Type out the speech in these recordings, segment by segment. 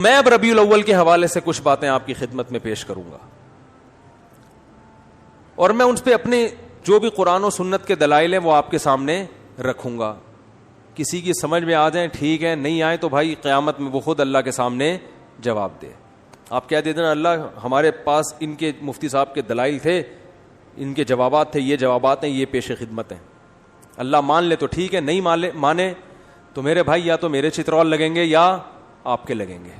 میں اب ربیع الاول کے حوالے سے کچھ باتیں آپ کی خدمت میں پیش کروں گا، اور میں ان پہ اپنے جو بھی قرآن و سنت کے دلائل ہیں وہ آپ کے سامنے رکھوں گا. کسی کی سمجھ میں آ جائیں ٹھیک ہے، نہیں آئے تو بھائی قیامت میں وہ خود اللہ کے سامنے جواب دے. آپ کہہ دیتے نا اللہ ہمارے پاس ان کے مفتی صاحب کے دلائل تھے، ان کے جوابات تھے، یہ جوابات ہیں، یہ پیش خدمت ہیں. اللہ مان لے تو ٹھیک ہے، نہیں مانے تو میرے بھائی یا تو میرے چترول لگیں گے یا آپ کے لگیں گے.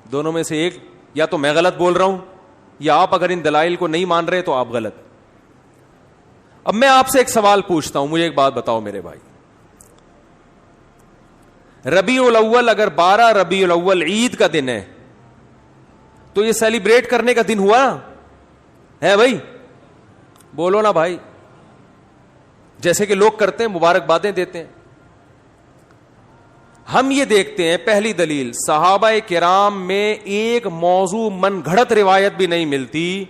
دونوں میں سے ایک، یا تو میں غلط بول رہا ہوں یا آپ اگر ان دلائل کو نہیں مان رہے تو آپ غلط. اب میں آپ سے ایک سوال پوچھتا ہوں، مجھے ایک بات بتاؤ میرے بھائی، ربیع الاول اگر 12 ربیع الاول عید کا دن ہے تو یہ سیلیبریٹ کرنے کا دن ہوا ہے بھائی؟ بولو نا بھائی. جیسے کہ لوگ کرتے ہیں، مبارکبادیں دیتے ہیں. ہم یہ دیکھتے ہیں، پہلی دلیل، صحابہ کرام میں ایک موضوع من گھڑت روایت بھی نہیں ملتی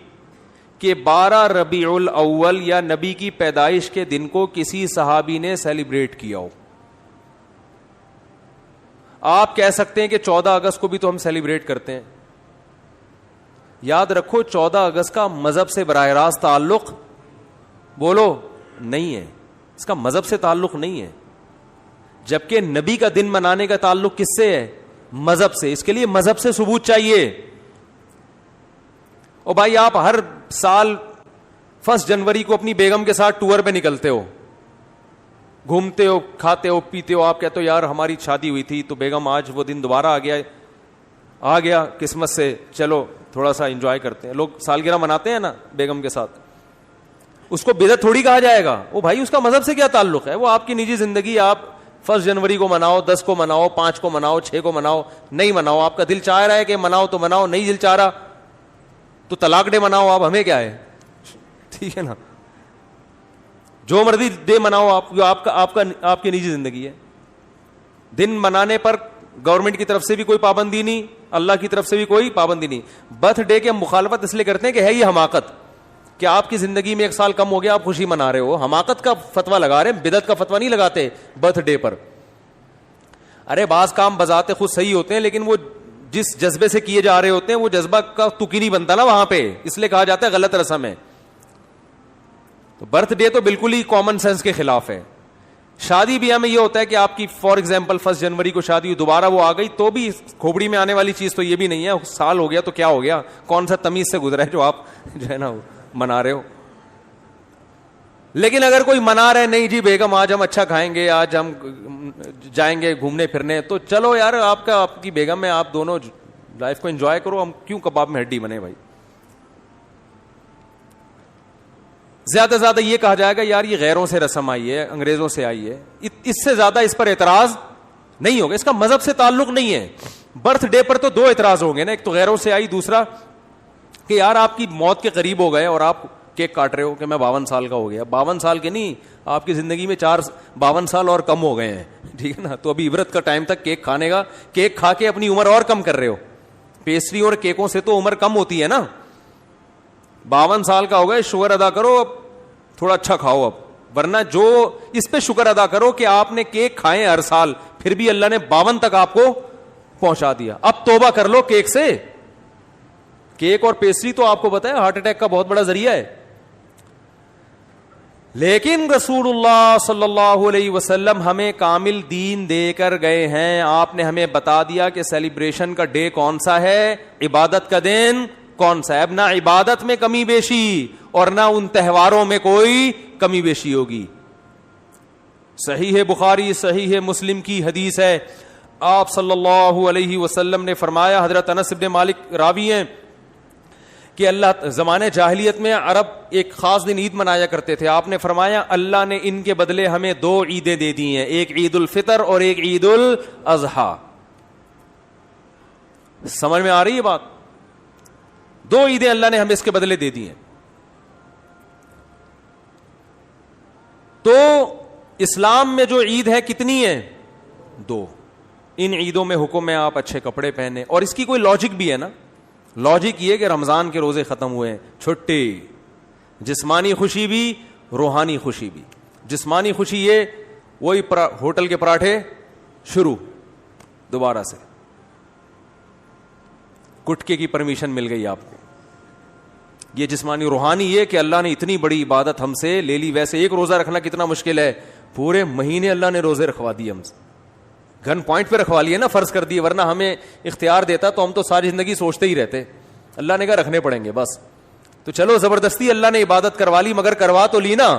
کہ 12 ربیع الاول یا نبی کی پیدائش کے دن کو کسی صحابی نے سیلیبریٹ کیا ہو. آپ کہہ سکتے ہیں کہ 14 اگست کو بھی تو ہم سیلیبریٹ کرتے ہیں. یاد رکھو 14 اگست کا مذہب سے براہ راست تعلق، بولو، نہیں ہے. اس کا مذہب سے تعلق نہیں ہے، جبکہ نبی کا دن منانے کا تعلق کس سے ہے؟ مذہب سے. اس کے لیے مذہب سے ثبوت چاہیے. اور بھائی آپ ہر سال 1 جنوری کو اپنی بیگم کے ساتھ ٹور پہ نکلتے ہو، گھومتے ہو، کھاتے ہو، پیتے ہو. آپ کہتے ہو یار ہماری شادی ہوئی تھی تو بیگم آج وہ دن دوبارہ آ گیا قسمت سے، چلو تھوڑا سا انجوائے کرتے ہیں. لوگ سالگرہ مناتے ہیں نا بیگم کے ساتھ، اس کو بدعت تھوڑی کہا جائے گا. وہ بھائی اس کا مذہب سے کیا تعلق ہے؟ وہ آپ کی نجی زندگی. آپ 1 جنوری کو مناؤ، 10 کو مناؤ، 5 کو مناؤ، 6 کو مناؤ، نہیں مناؤ. آپ کا دل چاہ رہا ہے کہ مناؤ تو مناؤ، نہیں دل چاہ رہا تو طلاق ڈے مناؤ. آپ ہمیں کیا ہے، ٹھیک ہے نا، جو مرضی ڈے مناؤ آپ، جو آپ کی نجی زندگی ہے. دن منانے پر گورنمنٹ کی طرف سے بھی کوئی پابندی نہیں، اللہ کی طرف سے بھی کوئی پابندی نہیں. برتھ ڈے کے ہم مخالفت اس لیے کرتے ہیں کہ ہے یہ حماقت کہ آپ کی زندگی میں 1 سال کم ہو گیا، آپ خوشی منا رہے ہو. حماقت کا فتویٰ لگا رہے ہیں، بدعت کا فتویٰ نہیں لگاتے برتھ ڈے پر. ارے بعض کام بذات خود صحیح ہوتے ہیں لیکن وہ جس جذبے سے کیے جا رہے ہوتے ہیں وہ جذبہ کا تکی نہیں بنتا نا وہاں پہ، اس لیے کہا جاتا ہے غلط رسم ہے. تو برتھ ڈے تو بالکل ہی کامن سینس کے خلاف ہے. شادی بیاہ میں یہ ہوتا ہے کہ آپ کی فار ایگزامپل 1 جنوری کو شادی ہوئی، دوبارہ وہ آ گئی تو بھی کھوپڑی میں آنے والی چیز تو یہ بھی نہیں ہے. سال ہو گیا تو کیا ہو گیا، کون سا تمیز سے گزرا ہے جو آپ جو ہے نا منا رہے ہو. لیکن اگر کوئی منا رہے نہیں جی بیگم آج ہم اچھا کھائیں گے، آج ہم جائیں گے گھومنے پھرنے، تو چلو یار آپ کی بیگم ہے، آپ دونوں لائف کو انجوائے کرو. ہم کیوں کباب میں ہڈی بنے بھائی؟ زیادہ سے زیادہ یہ کہا جائے گا یار یہ غیروں سے رسم آئی ہے، انگریزوں سے آئی ہے. اس سے زیادہ اس پر اعتراض نہیں ہوگا. اس کا مذہب سے تعلق نہیں ہے. برتھ ڈے پر تو 2 اعتراض ہوں گے نا، ایک تو غیروں سے آئی، دوسرا کہ یار آپ کی موت کے قریب ہو گئے اور آپ کیک کاٹ رہے ہو کہ میں 52 سال کا ہو گیا. 52 سال کے نہیں، آپ کی زندگی میں 52 سال اور کم ہو گئے ہیں، ٹھیک ہے نا. تو ابھی عبرت کا ٹائم تک کیک کھانے کا، کیک کھا کے اپنی عمر اور کم کر رہے ہو. پیسٹری اور کیکوں سے تو عمر کم ہوتی ہے نا. 52 سال کا ہو گئے، شکر ادا کرو، اب تھوڑا اچھا کھاؤ اب. ورنہ جو اس پہ شکر ادا کرو کہ آپ نے کیک کھائے ہر سال، پھر بھی اللہ نے 52 تک آپ کو پہنچا دیا. اب توبہ کر لو کیک سے. کیک اور پیسٹری تو آپ کو پتا ہے ہارٹ اٹیک کا بہت بڑا ذریعہ ہے. لیکن رسول اللہ صلی اللہ علیہ وسلم ہمیں کامل دین دے کر گئے ہیں. آپ نے ہمیں بتا دیا کہ سیلیبریشن کا ڈے کون سا ہے، عبادت کا دن کون سا ہے. اب نہ عبادت میں کمی بیشی اور نہ ان تہواروں میں کوئی کمی بیشی ہوگی. صحیح بخاری صحیح مسلم کی حدیث ہے، آپ صلی اللہ علیہ وسلم نے فرمایا، حضرت انس بن مالک راوی ہیں کہ اللہ زمانے جاہلیت میں عرب ایک خاص دن عید منایا کرتے تھے. آپ نے فرمایا اللہ نے ان کے بدلے ہمیں 2 عیدیں دے دی ہیں، ایک عید الفطر اور ایک عید الاضحیٰ. سمجھ میں آ رہی ہے بات؟ 2 عیدیں اللہ نے ہمیں اس کے بدلے دے دی ہیں. تو اسلام میں جو عید ہے کتنی ہے؟ 2. ان عیدوں میں حکم ہے آپ اچھے کپڑے پہنے، اور اس کی کوئی لاجک بھی ہے نا. لاجک یہ کہ رمضان کے روزے ختم ہوئے، چھٹی، جسمانی خوشی بھی روحانی خوشی بھی. جسمانی خوشی یہ وہی ہوٹل کے پراٹھے شروع دوبارہ سے. گٹکے کی پرمیشن مل گئی آپ کو. یہ جسمانی روحانی یہ کہ اللہ نے اتنی بڑی عبادت ہم سے لے لی. ویسے ایک روزہ رکھنا کتنا مشکل ہے, پورے مہینے اللہ نے روزے رکھوا دیے ہم سے, گن پوائنٹ پہ رکھوا لیے نا, فرض کر دیے, ورنہ ہمیں اختیار دیتا تو ہم تو ساری زندگی سوچتے ہی رہتے. اللہ نے کہا رکھنے پڑیں گے بس. تو چلو زبردستی اللہ نے عبادت کروا لی, مگر کروا تو لی نا,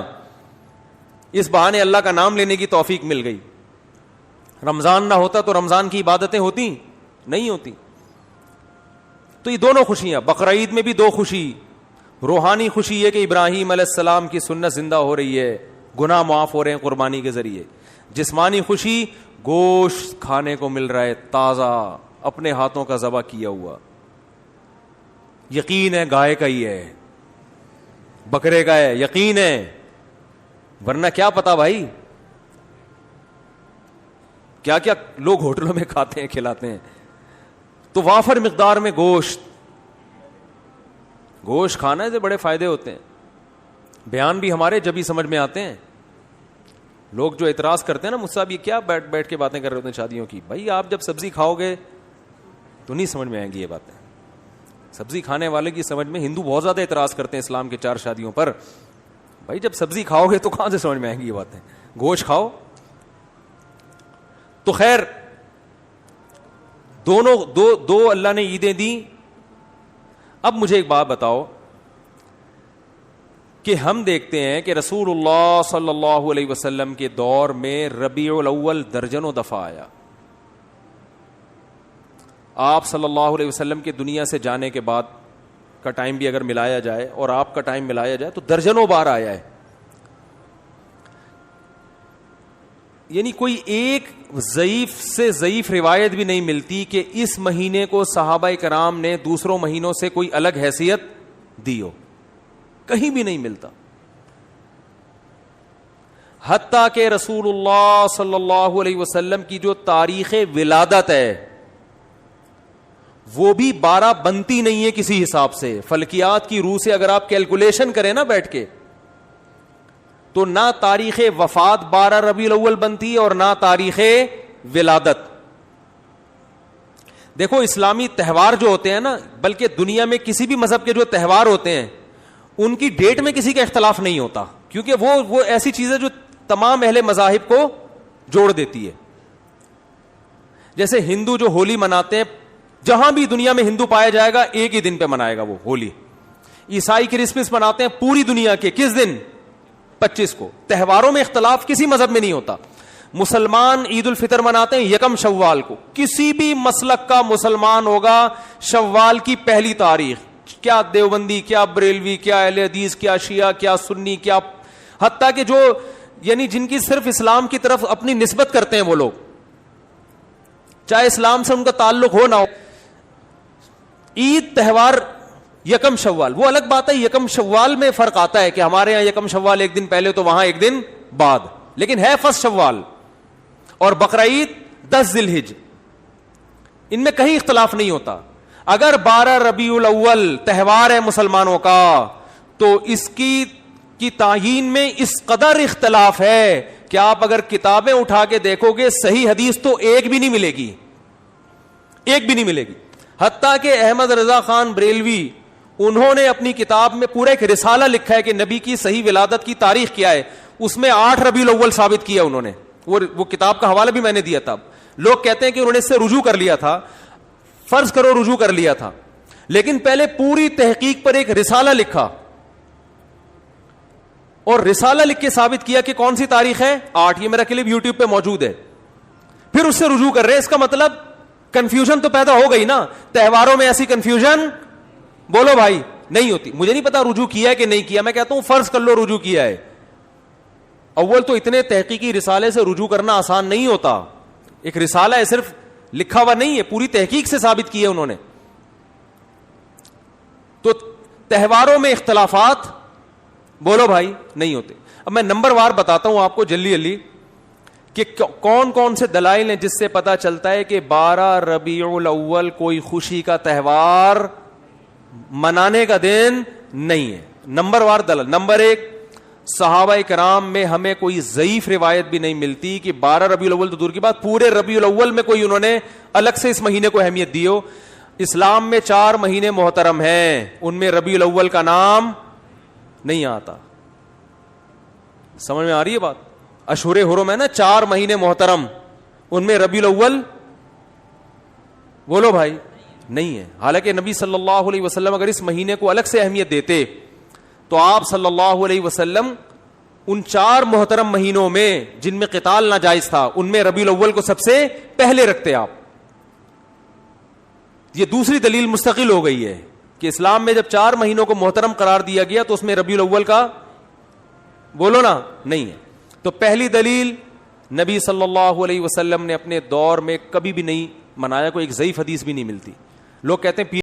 اس بہانے اللہ کا نام لینے کی توفیق مل گئی. رمضان نہ ہوتا تو رمضان کی عبادتیں ہوتی نہیں ہوتی. تو یہ دونوں خوشیاں, بقرعید میں بھی دو خوشی, روحانی خوشی یہ کہ ابراہیم علیہ السلام کی سنت زندہ ہو رہی ہے, گناہ معاف ہو رہے ہیں قربانی کے ذریعے. جسمانی خوشی گوشت کھانے کو مل رہا ہے تازہ, اپنے ہاتھوں کا ذبح کیا ہوا, یقین ہے گائے کا ہی ہے, بکرے کا ہے, یقین ہے, ورنہ کیا پتا بھائی کیا کیا لوگ ہوٹلوں میں کھاتے ہیں کھلاتے ہیں. تو وافر مقدار میں گوشت کھانا سے بڑے فائدے ہوتے ہیں. بیان بھی ہمارے جب ہی سمجھ میں آتے ہیں. لوگ جو اعتراض کرتے ہیں نا مجھ سے, یہ کیا بیٹھ کے باتیں کر رہے ہوتے ہیں شادیوں کی, بھائی آپ جب سبزی کھاؤ گے تو نہیں سمجھ میں آئیں گی یہ باتیں. سبزی کھانے والے کی سمجھ میں, ہندو بہت زیادہ اعتراض کرتے ہیں اسلام کے 4 شادیوں پر, بھائی جب سبزی کھاؤ گے تو کہاں سے سمجھ میں آئیں گی یہ باتیں, گوشت کھاؤ. تو خیر دونوں دو اللہ نے عیدیں دی. اب مجھے ایک بات بتاؤ کہ ہم دیکھتے ہیں کہ رسول اللہ صلی اللہ علیہ وسلم کے دور میں ربیع الاول درجنوں دفعہ آیا. آپ صلی اللہ علیہ وسلم کے دنیا سے جانے کے بعد کا ٹائم بھی اگر ملایا جائے اور آپ کا ٹائم ملایا جائے تو درجنوں بار آیا ہے. یعنی کوئی ایک ضعیف سے ضعیف روایت بھی نہیں ملتی کہ اس مہینے کو صحابہ کرام نے دوسروں مہینوں سے کوئی الگ حیثیت دی ہو, کہیں بھی نہیں ملتا. حتیٰ کہ رسول اللہ صلی اللہ علیہ وسلم کی جو تاریخ ولادت ہے وہ بھی 12 بنتی نہیں ہے کسی حساب سے. فلکیات کی روح سے اگر آپ کیلکولیشن کریں نا بیٹھ کے, تو نہ تاریخ وفات 12 ربیع الاول بنتی ہے اور نہ تاریخ ولادت. دیکھو اسلامی تہوار جو ہوتے ہیں نا, بلکہ دنیا میں کسی بھی مذہب کے جو تہوار ہوتے ہیں ان کی ڈیٹ میں کسی کا اختلاف نہیں ہوتا, کیونکہ وہ ایسی چیز ہے جو تمام اہل مذاہب کو جوڑ دیتی ہے. جیسے ہندو جو ہولی مناتے ہیں, جہاں بھی دنیا میں ہندو پایا جائے گا ایک ہی دن پہ منائے گا وہ ہولی. عیسائی کرسمس مناتے ہیں پوری دنیا کے کس دن, 25 کو. تہواروں میں اختلاف کسی مذہب میں نہیں ہوتا. مسلمان عید الفطر مناتے ہیں 1 شوال کو. کسی بھی مسلک کا مسلمان ہوگا شوال کی پہلی تاریخ, کیا دیوبندی, کیا بریلوی, کیا اہل حدیث, کیا شیعہ, کیا سنی, کیا حتیٰ کہ جو یعنی جن کی صرف اسلام کی طرف اپنی نسبت کرتے ہیں وہ لوگ, چاہے اسلام سے ان کا تعلق ہو نہ ہو, عید تہوار 1 شوال وہ الگ بات ہے. 1 شوال میں فرق آتا ہے کہ ہمارے یہاں 1 شوال ایک دن پہلے تو وہاں ایک دن بعد, لیکن ہے 1 شوال. اور بقرعید 10 ذی الحج, ان میں کہیں اختلاف نہیں ہوتا. اگر 12 ربیع الاول تہوار ہے مسلمانوں کا تو اس کی تعیین میں اس قدر اختلاف ہے کہ آپ اگر کتابیں اٹھا کے دیکھو گے صحیح حدیث تو ایک بھی نہیں ملے گی, ایک بھی نہیں ملے گی. حتیٰ کہ احمد رضا خان بریلوی انہوں نے اپنی کتاب میں پورا ایک رسالہ لکھا ہے کہ نبی کی صحیح ولادت کی تاریخ کیا ہے, اس میں 8 ربیع الاول ثابت کیا انہوں نے. وہ کتاب کا حوالہ بھی میں نے دیا تھا. لوگ کہتے ہیں کہ انہوں نے اس سے رجوع کر لیا تھا, فرض کرو رجوع کر لیا تھا, لیکن پہلے پوری تحقیق پر ایک رسالہ لکھا اور رسالہ لکھ کے ثابت کیا کہ کون سی تاریخ ہے 8. یہ میرا کلپ یوٹیوب پہ موجود ہے. پھر اس سے رجوع کر رہے ہیں. اس کا مطلب کنفیوژن تو پیدا ہو گئی نا. تہواروں میں ایسی کنفیوژن بولو بھائی نہیں ہوتی. مجھے نہیں پتا رجوع کیا ہے کہ نہیں کیا, میں کہتا ہوں فرض کر لو رجوع کیا ہے. اول تو اتنے تحقیقی رسالے سے رجوع کرنا آسان نہیں ہوتا. ایک رسالہ ہے, صرف لکھا ہوا نہیں ہے, پوری تحقیق سے ثابت کی ہے انہوں نے. تو تہواروں میں اختلافات بولو بھائی نہیں ہوتے. اب میں نمبر وار بتاتا ہوں آپ کو جلدی جلدی کہ کون کون سے دلائل ہیں جس سے پتا چلتا ہے کہ 12 ربیع الاول کوئی خوشی کا تہوار منانے کا دن نہیں ہے. نمبر وار دلائل. نمبر 1, صحابہ کرام میں ہمیں کوئی ضعیف روایت بھی نہیں ملتی کہ 12 ربیع الاول تو دور کی بات, پورے ربیع الاول میں کوئی انہوں نے الگ سے اس مہینے کو اہمیت دی ہو. اسلام میں 4 مہینے محترم ہیں, ان میں ربیع الاول کا نام نہیں آتا. سمجھ میں آ رہی ہے بات؟ اشہر حرم ہے نا 4 مہینے محترم, ان میں ربیع الاول بولو بھائی نہیں ہے. حالانکہ نبی صلی اللہ علیہ وسلم اگر اس مہینے کو الگ سے اہمیت دیتے تو آپ صلی اللہ علیہ وسلم ان 4 محترم مہینوں میں جن میں قتال ناجائز تھا ان میں ربیع الاول کو سب سے پہلے رکھتے آپ. یہ دوسری دلیل مستقل ہو گئی ہے کہ اسلام میں جب 4 مہینوں کو محترم قرار دیا گیا تو اس میں ربیع الاول کا بولو نا نہیں ہے. تو پہلی دلیل, نبی صلی اللہ علیہ وسلم نے اپنے دور میں کبھی بھی نہیں منایا, کوئی ایک ضعیف حدیث بھی نہیں ملتی. لوگ کہتے ہیں